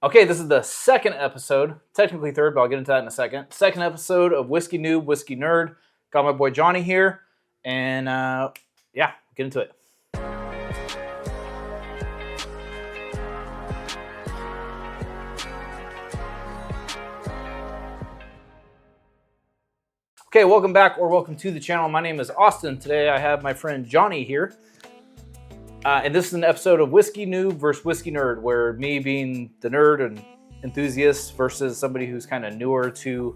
Okay, this is the second episode, technically third, but I'll get into that in a second. Second episode of Whiskey Noob, Whiskey Nerd. Got my boy Johnny here, and yeah, get into it. Okay, welcome back or welcome to the channel. My name is Austin. Today I have my friend Johnny here. And this is an episode of Whiskey Noob versus Whiskey Nerd, where me being the nerd and enthusiast versus somebody who's kind of newer to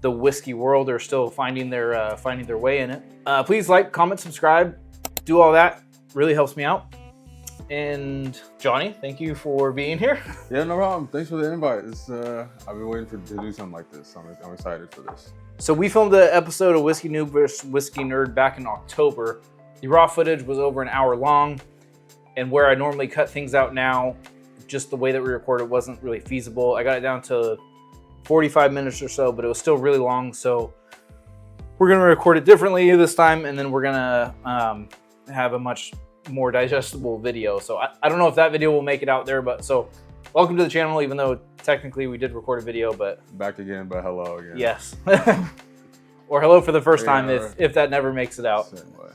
the whiskey world or still finding their way in it. Please like, comment, subscribe, do all that. Really helps me out. And Johnny, thank you for being here. Yeah, no problem. Thanks for the invite. I've been waiting to do something like this. I'm excited for this. So we filmed an episode of Whiskey Noob versus Whiskey Nerd back in October. The raw footage was over an hour long. And where I normally cut things out now, just the way that we record it wasn't really feasible. I got it down to 45 minutes or so, but it was still really long. So we're gonna record it differently this time, and then we're gonna have a much more digestible video. So I don't know if that video will make it out there, but so welcome to the channel, even though technically we did record a video, but. Back again, but hello again. Yes. Or hello for the first time if that never makes it out. Same way.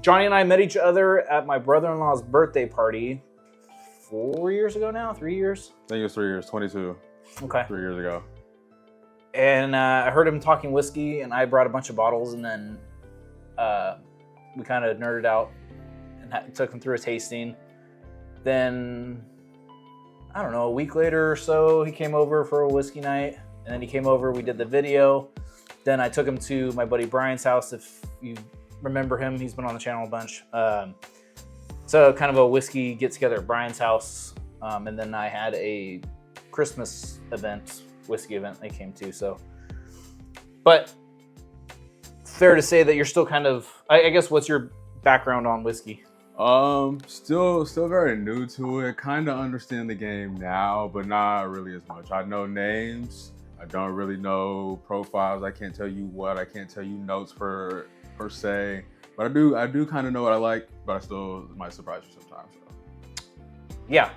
Johnny and I met each other at my brother-in-law's birthday party 4 years ago now, 3 years? I think it was 3 years, 22. Okay. 3 years ago. And I heard him talking whiskey, and I brought a bunch of bottles, and then we kind of nerded out and took him through a tasting. Then, I don't know, a week later or so, he came over for a whiskey night, and then he came over, we did the video. Then I took him to my buddy Brian's house. If you remember him, he's been on the channel a bunch. So kind of a whiskey get together at Brian's house. And then I had a Christmas event, whiskey event they came to. So, but fair to say that you're still kind of, I guess, what's your background on whiskey? Still very new to it. Kind of understand the game now, but not really as much. I know names. I don't really know profiles. I can't tell you what. I can't tell you notes per se, but I do kind of know what I like, but I still might surprise you sometimes. So. Yeah,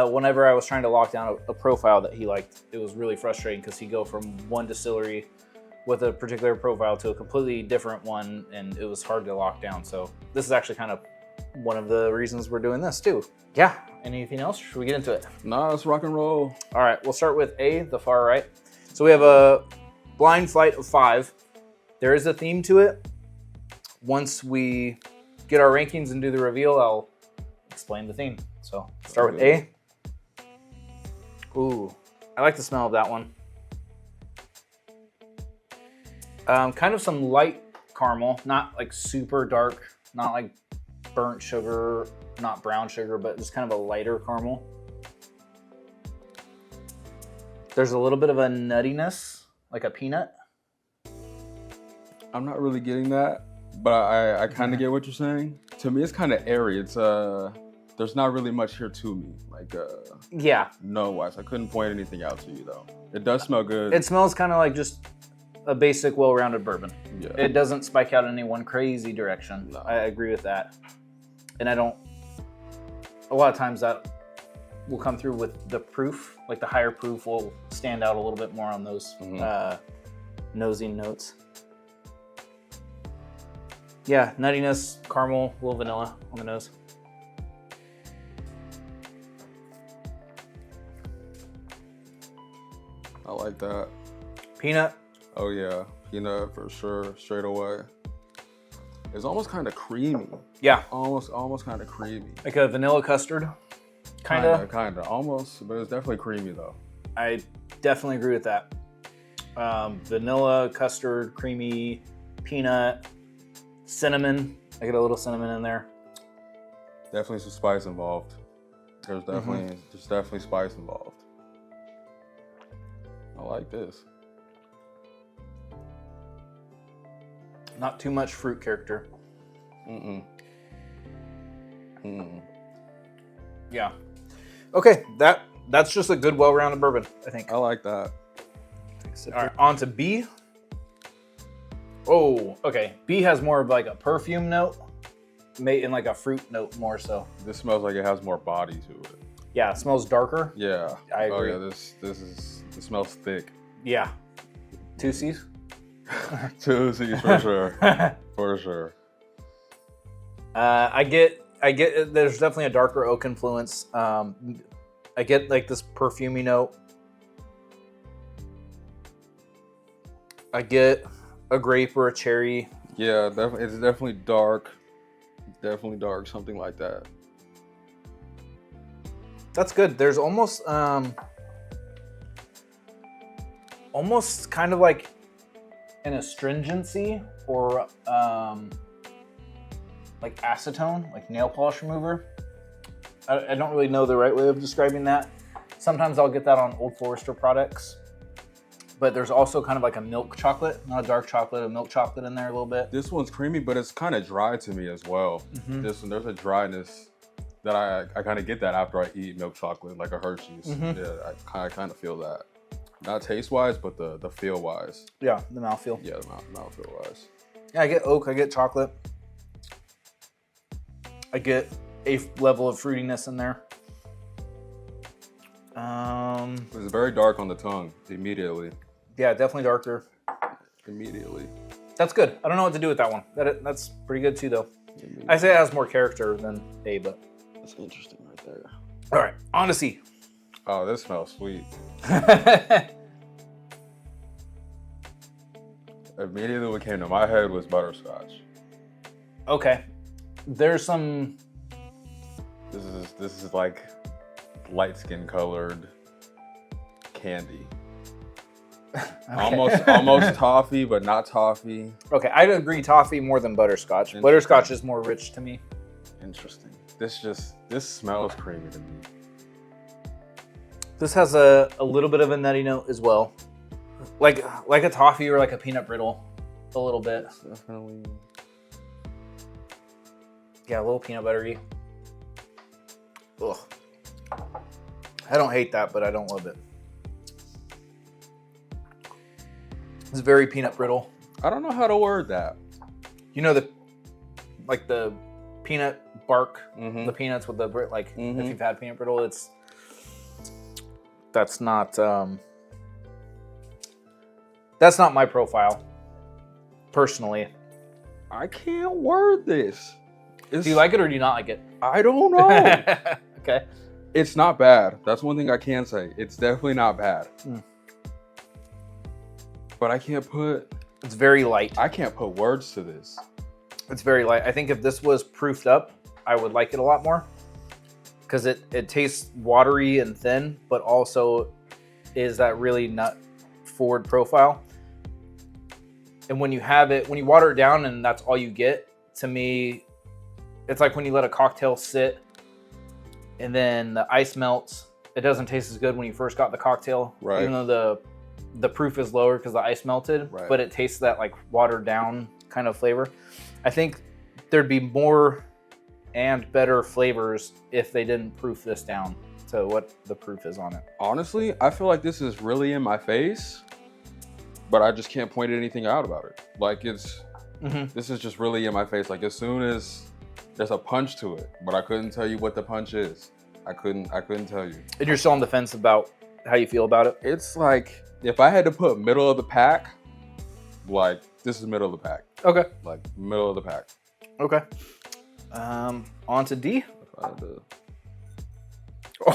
whenever I was trying to lock down a profile that he liked, it was really frustrating because he'd go from one distillery with a particular profile to a completely different one, and it was hard to lock down. So this is actually kind of one of the reasons we're doing this too. Yeah, anything else? Should we get into it? Nah, let's rock and roll. All right, we'll start with A, the far right. So we have a blind flight of 5. There is a theme to it. Once we get our rankings and do the reveal, I'll explain the theme. So start with A. Ooh, I like the smell of that one. Kind of some light caramel, not like super dark, not like burnt sugar, not brown sugar, but just kind of a lighter caramel. There's a little bit of a nuttiness, like a peanut. I'm not really getting that. But I kind of get what you're saying. To me, it's kind of airy. It's there's not really much here to me. Like yeah. No wise. I couldn't point anything out to you though. It does smell good. It smells kind of like just a basic, well-rounded bourbon. Yeah. It doesn't spike out in any one crazy direction. No. I agree with that. And I don't. A lot of times that will come through with the proof. Like the higher proof will stand out a little bit more on those nosing notes. Yeah, nuttiness, caramel, a little vanilla on the nose. I like that. Peanut. Oh yeah, peanut for sure, straight away. It's almost kind of creamy. Yeah. Almost kind of creamy. Like a vanilla custard, kind of. Almost, but it's definitely creamy though. I definitely agree with that. Vanilla, custard, creamy, peanut. Cinnamon. I get a little cinnamon in there. Definitely some spice involved. There's definitely spice involved. I like this. Not too much fruit character. Yeah. Okay, that's just a good, well-rounded bourbon, I think. I like that. All right, on to B. Oh, okay. B has more of like a perfume note, made in like a fruit note more so. This smells like it has more body to it. Yeah, it smells darker. Yeah. I agree. Oh yeah, this smells thick. Yeah. 2 C's? 2 C's for sure. For sure. I get there's definitely a darker oak influence. I get like this perfumey note. I get a grape or a cherry. Yeah, definitely. It's definitely dark. Definitely dark, something like that. That's good. There's almost kind of like an astringency or like acetone, like nail polish remover. I don't really know the right way of describing that. Sometimes I'll get that on Old Forester products. But there's also kind of like a milk chocolate, not a dark chocolate, a milk chocolate in there a little bit. This one's creamy, but it's kind of dry to me as well. Mm-hmm. This one, there's a dryness that I kind of get that after I eat milk chocolate, like a Hershey's. Mm-hmm. Yeah, I kind of feel that. Not taste-wise, but the feel-wise. Yeah, the mouthfeel. Yeah, the mouthfeel-wise. Yeah, I get oak, I get chocolate. I get a level of fruitiness in there. It's very dark on the tongue immediately. Yeah, definitely darker. Immediately. That's good. I don't know what to do with that one. That's pretty good too, though. I say it has more character than A, but that's interesting right there. All right, on to C. Oh, this smells sweet. Immediately what came to my head was butterscotch. Okay. There's some... This is like light skin colored candy. Okay. Almost toffee, but not toffee. Okay, I'd agree toffee more than butterscotch. Butterscotch is more rich to me. Interesting. This smells creamy to me. This has a little bit of a nutty note as well. Like a toffee or like a peanut brittle. A little bit. Definitely. Yeah, a little peanut buttery. Ugh. I don't hate that, but I don't love it. It's very peanut brittle. I don't know how to word that. You know the peanut bark, Mm-hmm. the peanuts with the like. Mm-hmm. If you've had peanut brittle, that's not my profile, personally. I can't word this. Do you like it or do you not like it? I don't know. Okay. It's not bad. That's one thing I can say. It's definitely not bad. Mm. But I can't put words to this. It's very light. I think if this was proofed up, I would like it a lot more. Because it tastes watery and thin, but also is that really nut forward profile. And when you water it down and that's all you get, to me, it's like when you let a cocktail sit and then the ice melts. It doesn't taste as good when you first got the cocktail. Right. Even though the proof is lower because the ice melted, right. But it tastes that like watered down kind of flavor. I think there'd be more and better flavors if they didn't proof this down to what the proof is on it. Honestly, I feel like this is really in my face, but I just can't point anything out about it. Like this is just really in my face. Like as soon as there's a punch to it, but I couldn't tell you what the punch is. I couldn't tell you. And you're still on the fence about how you feel about it? It's like, if I had to put middle of the pack, like this is middle of the pack. Okay. Like middle of the pack. Okay. On to D. If I had to...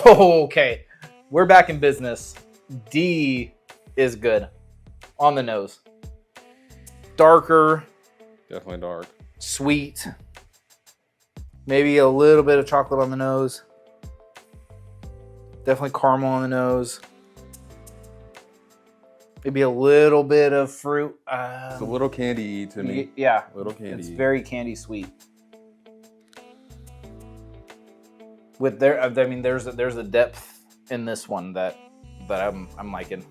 Oh, okay. We're back in business. D is good. On the nose. Darker. Definitely dark. Sweet. Maybe a little bit of chocolate on the nose. Definitely caramel on the nose. Maybe a little bit of fruit. It's a little candy to me. Yeah. A little candy. It's very candy sweet. There's a depth in this one that I'm liking.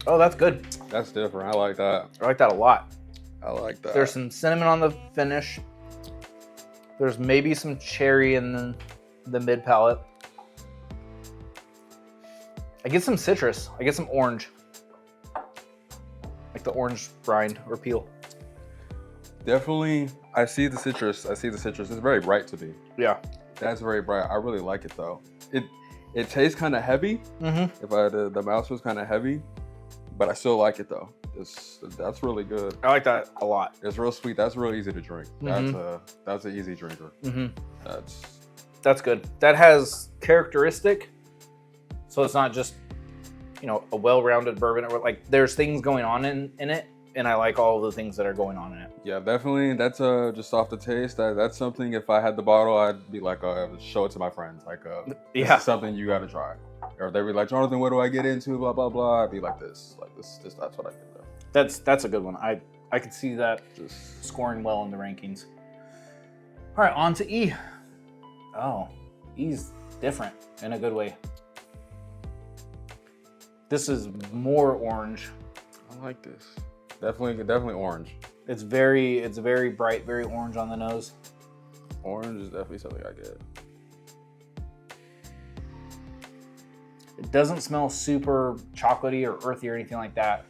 Oh, that's good. That's different. I like that. I like that a lot. I like that. There's some cinnamon on the finish. There's maybe some cherry in the mid palate. I get some citrus. I get some orange. Like the orange rind or peel. Definitely, I see the citrus. It's very bright to me. Yeah. That's very bright. I really like it though. It tastes kind of heavy. If the mouth was kind of heavy, but I still like it though. That's really good. I like that a lot. It's real sweet. That's real easy to drink. That's an easy drinker. That's good. That has characteristic, so it's not just, you know, a well-rounded bourbon. Or like there's things going on in it, and I like all of the things that are going on in it. Yeah, definitely. That's just off the taste. That's something. If I had the bottle, I'd be like, I would show it to my friends. Like, this is something you got to try. Or they'd be like, Jonathan, what do I get into? Blah blah blah. I'd be like this. That's what I can do. That's a good one. I could see that just scoring well in the rankings. All right, on to E. Oh, E's different in a good way. This is more orange. I like this. Definitely orange. It's very bright, very orange on the nose. Orange is definitely something I get. It doesn't smell super chocolatey or earthy or anything like that.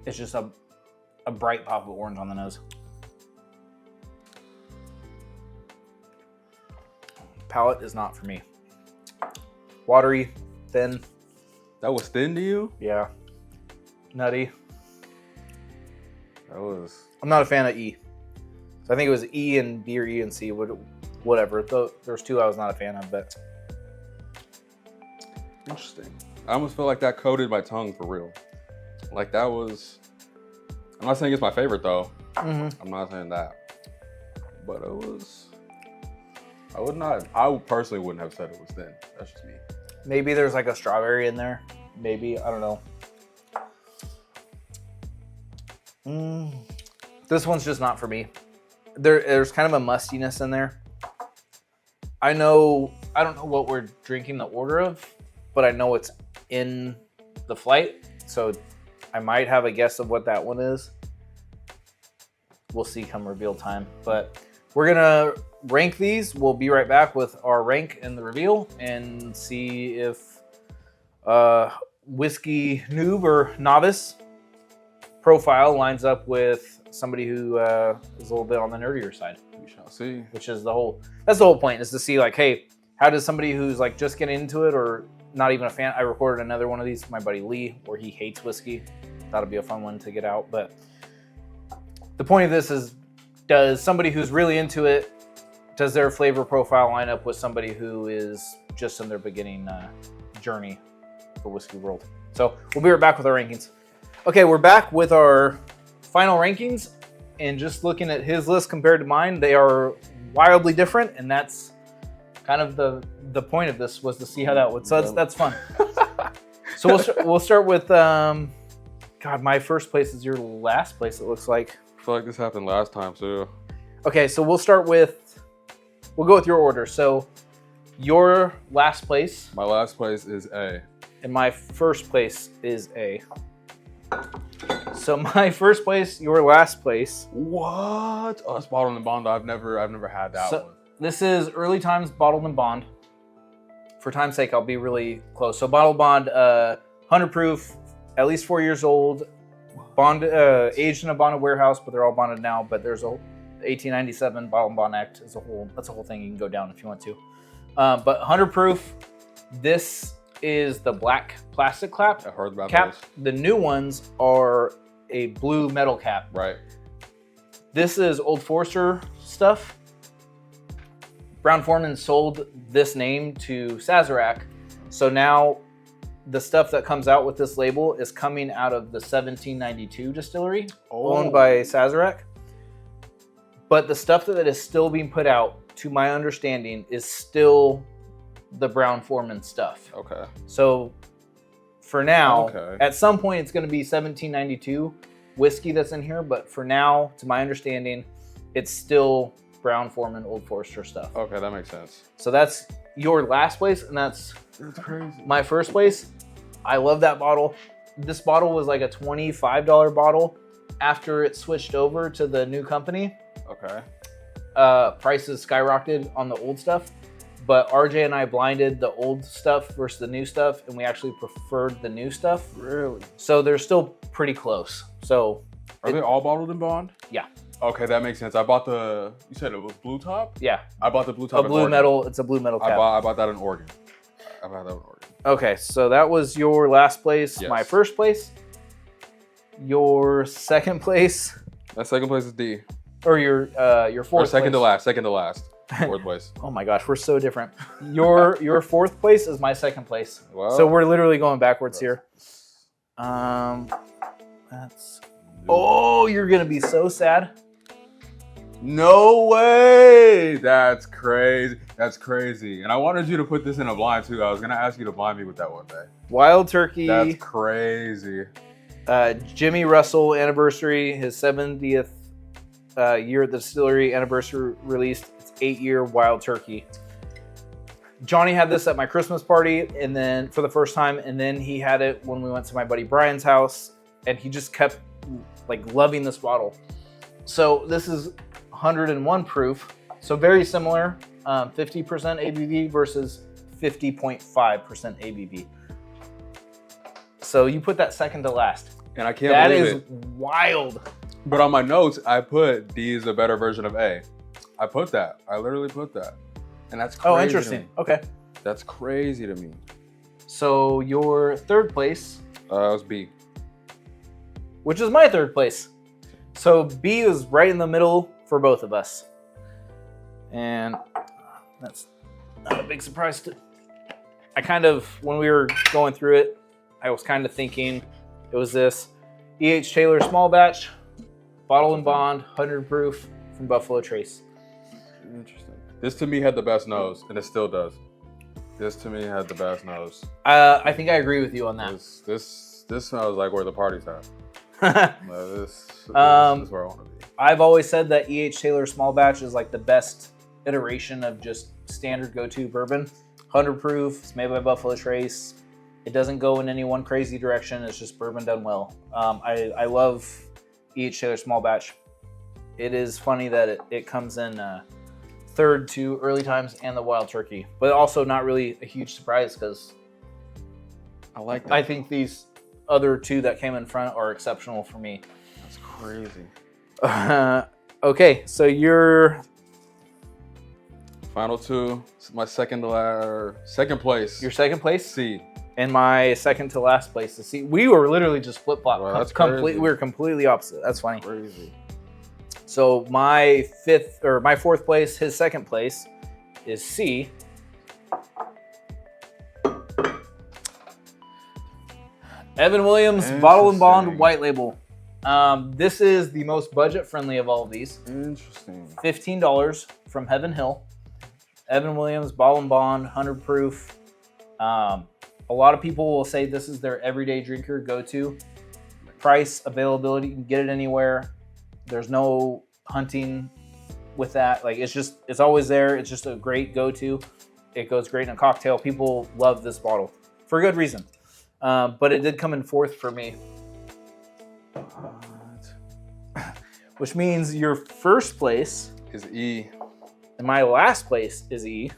It's just a bright pop of orange on the nose. Palate is not for me. Watery, thin. That was thin to you? Yeah. Nutty. I'm not a fan of E. So I think it was E and B or E and C, whatever. There's two I was not a fan of, but. Interesting. I almost feel like that coated my tongue for real. Like that was, I'm not saying it's my favorite though. I'm not saying that. But it was, I personally wouldn't have said it was thin. That's just me. Maybe there's like a strawberry in there. Maybe, I don't know. This one's just not for me. There's kind of a mustiness in there. I don't know what we're drinking the order of, but I know it's in the flight. So I might have a guess of what that one is. We'll see come reveal time. But we're gonna rank these. We'll be right back with our rank and the reveal and see if whiskey noob or novice profile lines up with somebody who is a little bit on the nerdier side. We shall see. Which is that's the whole point, is to see like, hey, how does somebody who's like just getting into it or not even a fan? I recorded another one of these with my buddy Lee where he hates whiskey. That'll be a fun one to get out. But the point of this is, does somebody who's really into it, does their flavor profile line up with somebody who is just in their beginning journey for Whiskey World? So we'll be right back with our rankings. Okay, we're back with our final rankings, and just looking at his list compared to mine, they are wildly different, and that's kind of the point of this, was to see how that would. So that's fun. So we'll start with God, my first place is your last place, it looks like. I feel like this happened last time too. Okay, so we'll go with your order. So your last place. My last place is A. And my first place is A. So my first place, your last place. What? Oh, it's bottled and bond. I've never had that one. This is Early Times Bottled and Bond. For time's sake, I'll be really close. So bottled bond, 100 proof, at least 4 years old. Bond aged in a bonded warehouse, but they're all bonded now. But there's a 1897 Bottled and Bond Act as a whole. That's a whole thing you can go down if you want to. But 100 proof. This is the black plastic cap. I heard about cap. those. The new ones are a blue metal cap. Right. This is Old Forester stuff. Brown-Forman sold this name to Sazerac. So now the stuff that comes out with this label is coming out of the 1792 distillery owned by Sazerac. But the stuff that is still being put out, to my understanding, is still the Brown-Forman stuff. Okay. So for now, at some point it's going to be 1792 whiskey that's in here, but for now, to my understanding, it's still Brown-Forman Old Forester stuff. Okay, that makes sense. So that's your last place, and that's crazy. My first place. I love that bottle. This bottle was like a $25 bottle after it switched over to the new company. Okay. Prices skyrocketed on the old stuff, but RJ and I blinded the old stuff versus the new stuff, and we actually preferred the new stuff. Really? So they're still pretty close. So are they all bottled in bond? Yeah. Okay, that makes sense. I bought the. You said it was blue top. Yeah. I bought the blue top. A blue metal. It's a blue metal cap. I bought that in Oregon. I bought that in Oregon. Okay, so that was your last place. Yes. My first place. Your second place. My second place is D. Or your fourth. Or second place. to last. Second to last. Fourth place. Oh my gosh, we're so different. Your fourth place is my second place. Wow. So we're literally going backwards here. That's. Oh, you're gonna be so sad. No way! That's crazy. That's crazy. And I wanted you to put this in a blind too. I was gonna ask you to blind me with that one day. Wild Turkey. That's crazy. Jimmy Russel anniversary, his 70th year at the distillery anniversary released. It's 8-year Wild Turkey. Johnny had this at my Christmas party, and then for the first time, and then he had it when we went to my buddy Brian's house, and he just kept like loving this bottle. So this is 101 proof, so very similar, 50% ABV versus 50.5% ABV. So you put that second to last. And I can't That believe is it. wild. But on my notes, I put D is a better version of A. I put that. I literally put that. And that's crazy. Oh, interesting. Okay. That's crazy to me. So your third place, It was B. which is my third place. So B is right in the middle for both of us. And that's not a big surprise to... I kind of, when we were going through it, I was kind of thinking it was this E.H. Taylor small batch, bottle and bond, 100 proof from Buffalo Trace. Interesting. This to me had the best nose, and it still does. This to me had the best nose. I think I agree with you on that. This smells like where the party's at. This is where I want to be. I've always said that E.H. Taylor small batch is like the best iteration of just standard go-to bourbon. 100 proof, it's made by Buffalo Trace. It doesn't go in any one crazy direction. It's just bourbon done well. I love E.H. Taylor small batch. It is funny that it comes in third to Early Times and the Wild Turkey, but also not really a huge surprise because I like that. I think these other two that came in front are exceptional for me. That's crazy. Okay, so your Final two. My second place. your second place C. and my second to last place is C. We were literally just flip flop. Wow, that's crazy. We were completely opposite. That's funny. Crazy. So my fourth place, his second place, is C. Evan Williams Bottle and Bond White Label. This is the most budget friendly of all of these. Interesting. $15 from Heaven Hill. Evan Williams Bottle and Bond, 100 proof. A lot of people will say this is their everyday drinker go-to. Price, availability, you can get it anywhere. There's no hunting with that. Like it's always there. It's just a great go-to. It goes great in a cocktail. People love this bottle for good reason. But it did come in fourth for me. Which means your first place is E. And my last place is E.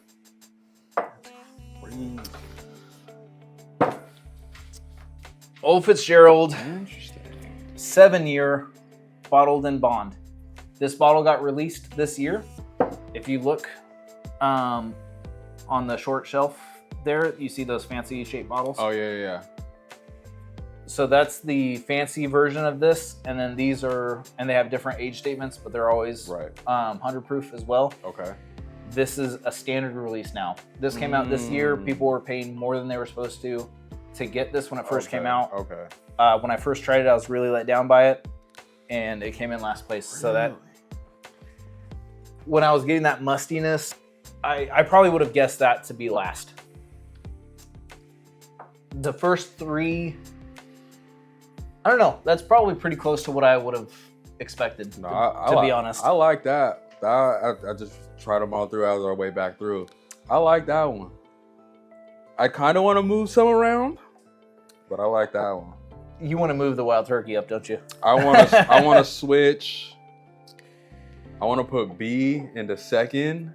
Old Fitzgerald. Interesting. 7-year bottled and bond. This bottle got released this year. If you look on the short shelf there, you see those fancy shaped bottles. Oh yeah. So that's the fancy version of this, and then these are, and they have different age statements, but they're always Right. 100 proof as well. Okay. This is a standard release now. This came out this year. People were paying more than they were supposed to get this when it first came out. Okay. When I first tried it, I was really let down by it, and it came in last place. So that when I was getting that mustiness, I probably would have guessed that to be last. The first three, I don't know. That's probably pretty close to what I would have expected, to be honest. I like that. I just tried them all through as our way back through. I like that one. I kind of want to move some around, but I like that one. You want to move the Wild Turkey up, don't you? I want to switch. I want to put B into second,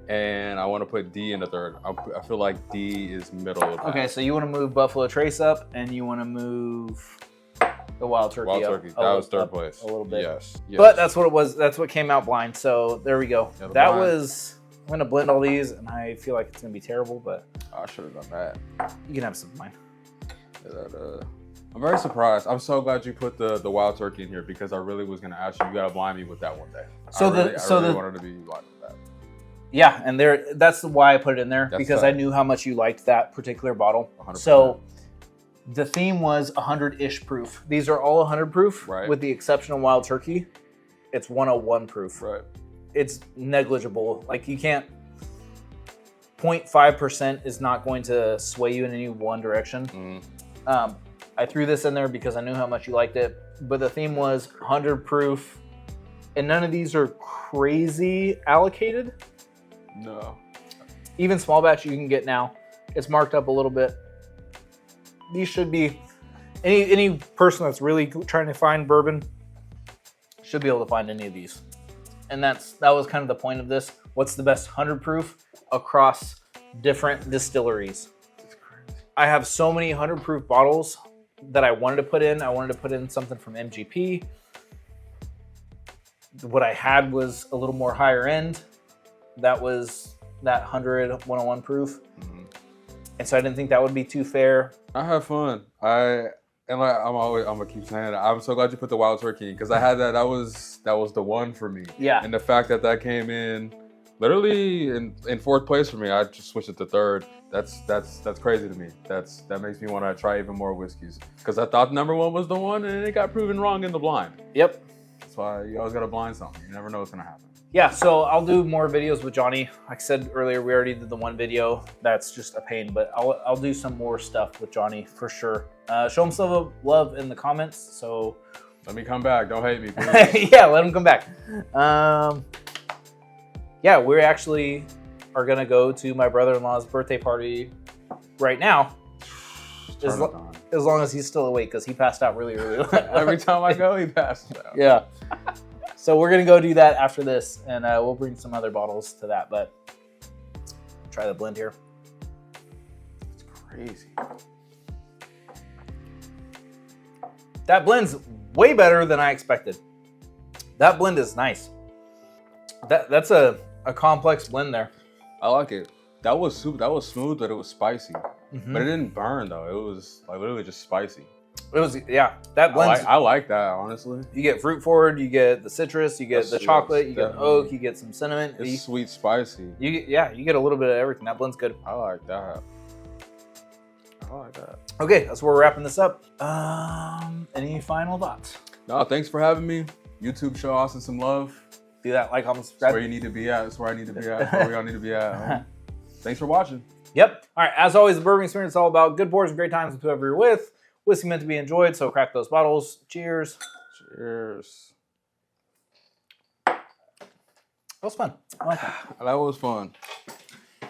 and I want to put D into third. I feel like D is middle of that. Okay, so you want to move Buffalo Trace up, and you want to move The Wild Turkey. Wild Turkey. That was third place. A little bit. Yes. But that's what it was. That's what came out blind. So there we go. Yeah, that blind. was. I'm gonna blend all these, and I feel like it's gonna be terrible. But I should have done that. you can have some of mine. I'm very surprised. I'm so glad you put the Wild Turkey in here because I really was gonna ask you. You gotta blind me with that one day. So I really wanted to be blind with that. Yeah, and that's why I put it in there, because fair. I knew how much you liked that particular bottle. 100%. So the theme was 100-ish proof. These are all 100 proof, Right. with the exception of Wild Turkey. It's 101 proof. Right. It's negligible. Like, you can't, 0.5% is not going to sway you in any one direction. I threw this in there because I knew how much you liked it, but the theme was 100 proof, and none of these are crazy allocated. No. Even small batch you can get now. It's marked up a little bit. These should be, any person that's really trying to find bourbon should be able to find any of these. And that was kind of the point of this. What's the best 100 proof across different distilleries? That's crazy. I have so many 100 proof bottles that I wanted to put in. I wanted to put in something from MGP. What I had was a little more higher end. That was that 100, 101 proof. And so I didn't think that would be too fair. I had fun. I'm gonna keep saying it. I'm so glad you put the Wild Turkey in because I had that. That was the one for me. Yeah. And the fact that came in literally in fourth place for me, I just switched it to third. That's crazy to me. That makes me want to try even more whiskeys because I thought number one was the one and it got proven wrong in the blind. Yep. That's why you always gotta blind something. You never know what's gonna happen. Yeah, so I'll do more videos with Johnny. Like I said earlier, we already did the one video. That's just a pain, but I'll do some more stuff with Johnny for sure. Show him some love in the comments. So Let me come back. Don't hate me, please. yeah, let him come back. Yeah, we actually are gonna go to my brother-in-law's birthday party right now. As long as he's still awake, because he passed out really early. Every time I go, he passes out. Yeah. So we're gonna go do that after this, and we'll bring some other bottles to that. But try the blend here. It's crazy. That blend's way better than I expected. That blend is nice. That's a complex blend there. I like it. That was super. That was smooth, but it was spicy. But it didn't burn though. It was like literally just spicy. It was, yeah. That blend. I like that, honestly. You get fruit forward, you get the citrus, you get the chocolate, you get definitely. oak, you get some cinnamon. It's sweet, spicy. You get a little bit of everything. That blend's good. I like that. Okay, that's where we're wrapping this up. Any final thoughts? No, thanks for having me. YouTube, show Austin some love. Do that, like, comment, That's subscribe. where you need to be at. That's where I need to be at. That's where we all need to be at. Thanks for watching. Yep. All right. As always, the bourbon experience is all about good pours and great times with whoever you're with. Whiskey meant to be enjoyed, so crack those bottles. Cheers. Cheers. That was fun. I like that. That was fun.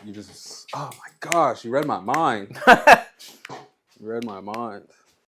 You just, oh my gosh, you read my mind. You read my mind.